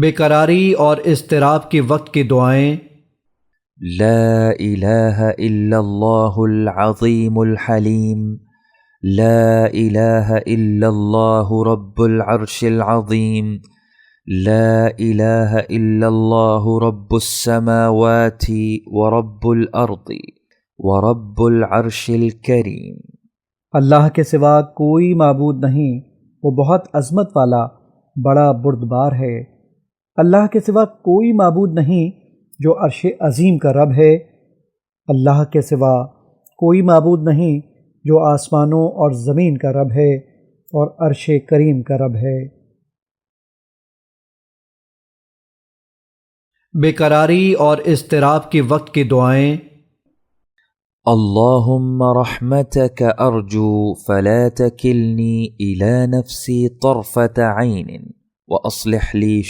بےقراری اور اضطراب کے وقت کی دعائیں۔ لا الہ الا اللہ العظیم الحلیم، لا الہ الا اللہ رب العرش العظیم، لا الہ الا اللہ رب السماوات ورب الارض ورب العرش الکریم۔ اللہ کے سوا کوئی معبود نہیں، وہ بہت عظمت والا بڑا بردبار ہے۔ اللہ کے سوا کوئی معبود نہیں جو عرش عظیم کا رب ہے۔ اللہ کے سوا کوئی معبود نہیں جو آسمانوں اور زمین کا رب ہے اور عرش کریم کا رب ہے۔ بےقراری اور اضطراب کے وقت کی دعائیں۔ اللہم رحمتک ارجو فلا تکلنی الی نفسی طرفة عین واصلح لی